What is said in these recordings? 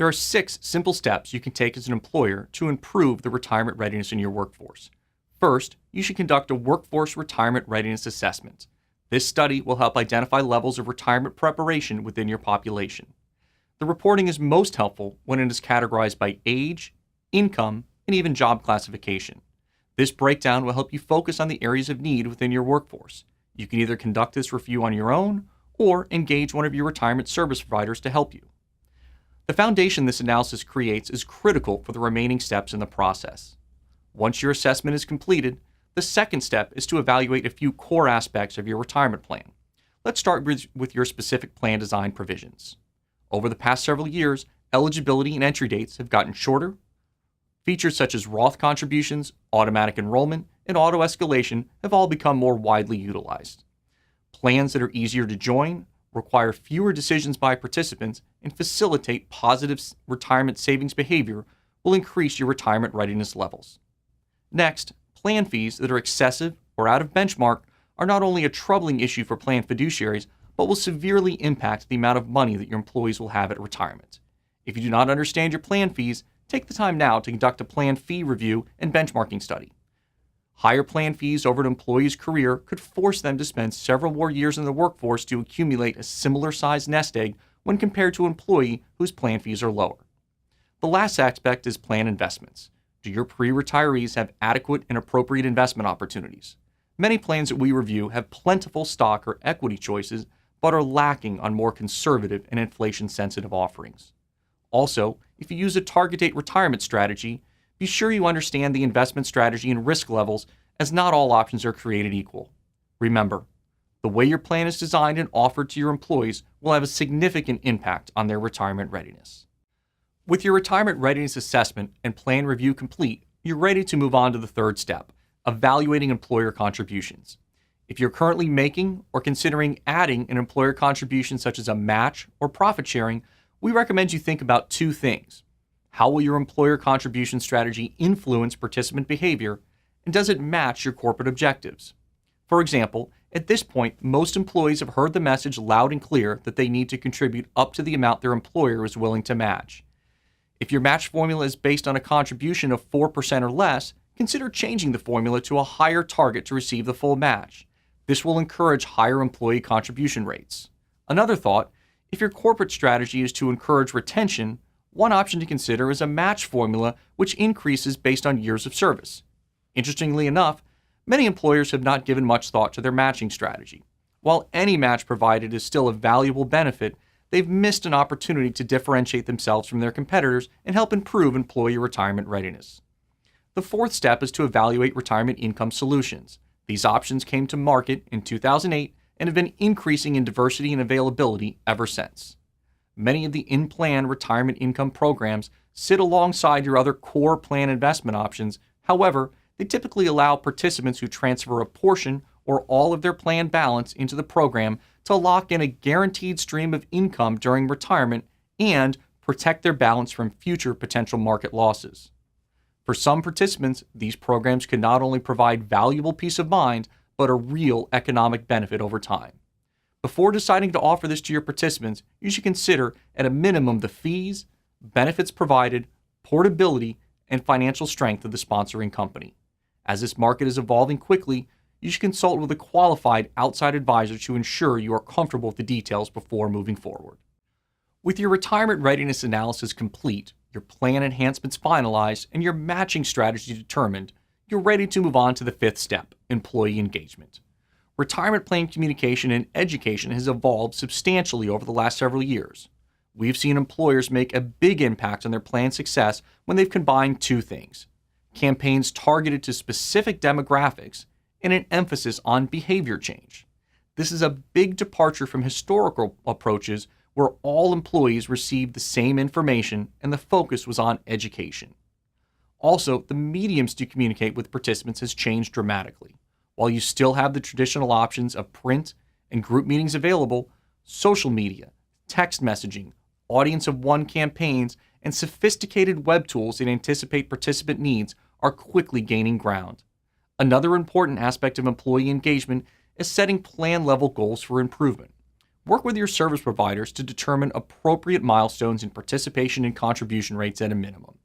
There are 6 simple steps you can take as an employer to improve the retirement readiness in your workforce. First, you should conduct a workforce retirement readiness assessment. This study will help identify levels of retirement preparation within your population. The reporting is most helpful when it is categorized by age, income, and even job classification. This breakdown will help you focus on the areas of need within your workforce. You can either conduct this review on your own or engage one of your retirement service providers to help you. The foundation this analysis creates is critical for the remaining steps in the process. Once your assessment is completed, the second step is to evaluate a few core aspects of your retirement plan. Let's start with your specific plan design provisions. Over the past several years, eligibility and entry dates have gotten shorter. Features such as Roth contributions, automatic enrollment, and auto escalation have all become more widely utilized. Plans that are easier to join, require fewer decisions by participants, and facilitate positive retirement savings behavior will increase your retirement readiness levels. Next, plan fees that are excessive or out of benchmark are not only a troubling issue for plan fiduciaries, but will severely impact the amount of money that your employees will have at retirement. If you do not understand your plan fees, take the time now to conduct a plan fee review and benchmarking study. Higher plan fees over an employee's career could force them to spend several more years in the workforce to accumulate a similar sized nest egg when compared to an employee whose plan fees are lower. The last aspect is plan investments. Do your pre-retirees have adequate and appropriate investment opportunities? Many plans that we review have plentiful stock or equity choices, but are lacking on more conservative and inflation-sensitive offerings. Also, if you use a target date retirement strategy, be sure you understand the investment strategy and risk levels, as not all options are created equal. Remember, the way your plan is designed and offered to your employees will have a significant impact on their retirement readiness. With your retirement readiness assessment and plan review complete, you're ready to move on to the third step, evaluating employer contributions. If you're currently making or considering adding an employer contribution such as a match or profit sharing, we recommend you think about 2 things. How will your employer contribution strategy influence participant behavior, and does it match your corporate objectives? For example, at this point, most employees have heard the message loud and clear that they need to contribute up to the amount their employer is willing to match. If your match formula is based on a contribution of 4% or less, consider changing the formula to a higher target to receive the full match. This will encourage higher employee contribution rates. Another thought, if your corporate strategy is to encourage retention, one option to consider is a match formula which increases based on years of service. Interestingly enough, many employers have not given much thought to their matching strategy. While any match provided is still a valuable benefit, they've missed an opportunity to differentiate themselves from their competitors and help improve employee retirement readiness. The fourth step is to evaluate retirement income solutions. These options came to market in 2008 and have been increasing in diversity and availability ever since. Many of the in-plan retirement income programs sit alongside your other core plan investment options. However, they typically allow participants who transfer a portion or all of their plan balance into the program to lock in a guaranteed stream of income during retirement and protect their balance from future potential market losses. For some participants, these programs can not only provide valuable peace of mind, but a real economic benefit over time. Before deciding to offer this to your participants, you should consider at a minimum the fees, benefits provided, portability, and financial strength of the sponsoring company. As this market is evolving quickly, you should consult with a qualified outside advisor to ensure you are comfortable with the details before moving forward. With your retirement readiness analysis complete, your plan enhancements finalized, and your matching strategy determined, you're ready to move on to the fifth step, employee engagement. Retirement plan communication and education has evolved substantially over the last several years. We've seen employers make a big impact on their plan success when they've combined 2 things: campaigns targeted to specific demographics and an emphasis on behavior change. This is a big departure from historical approaches where all employees received the same information and the focus was on education. Also, the mediums to communicate with participants has changed dramatically. While you still have the traditional options of print and group meetings available, social media, text messaging, audience of one campaigns, and sophisticated web tools that anticipate participant needs are quickly gaining ground. Another important aspect of employee engagement is setting plan-level goals for improvement. Work with your service providers to determine appropriate milestones in participation and contribution rates at a minimum.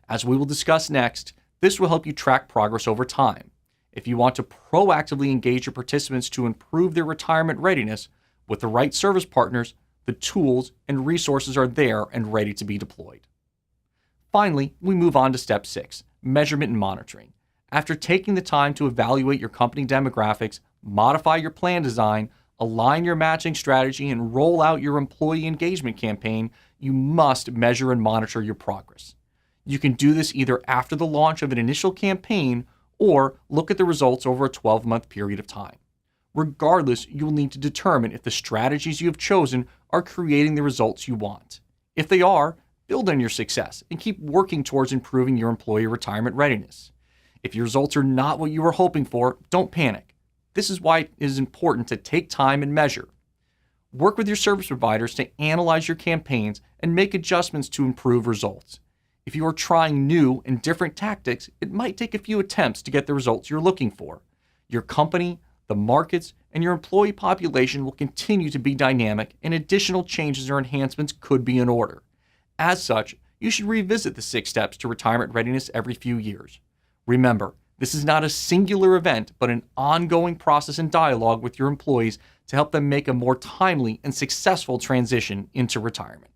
As we will discuss next, this will help you track progress over time. If you want to proactively engage your participants to improve their retirement readiness, with the right service partners, the tools and resources are there and ready to be deployed. Finally, we move on to step 6, measurement and monitoring. After taking the time to evaluate your company demographics, modify your plan design, align your matching strategy, and roll out your employee engagement campaign, you must measure and monitor your progress. You can do this either after the launch of an initial campaign or look at the results over a 12-month period of time. Regardless, you will need to determine if the strategies you have chosen are creating the results you want. If they are, build on your success and keep working towards improving your employee retirement readiness. If your results are not what you were hoping for, don't panic. This is why it is important to take time and measure. Work with your service providers to analyze your campaigns and make adjustments to improve results. If you are trying new and different tactics, it might take a few attempts to get the results you're looking for. Your company, the markets, and your employee population will continue to be dynamic, and additional changes or enhancements could be in order. As such, you should revisit the 6 steps to retirement readiness every few years. Remember, this is not a singular event, but an ongoing process and dialogue with your employees to help them make a more timely and successful transition into retirement.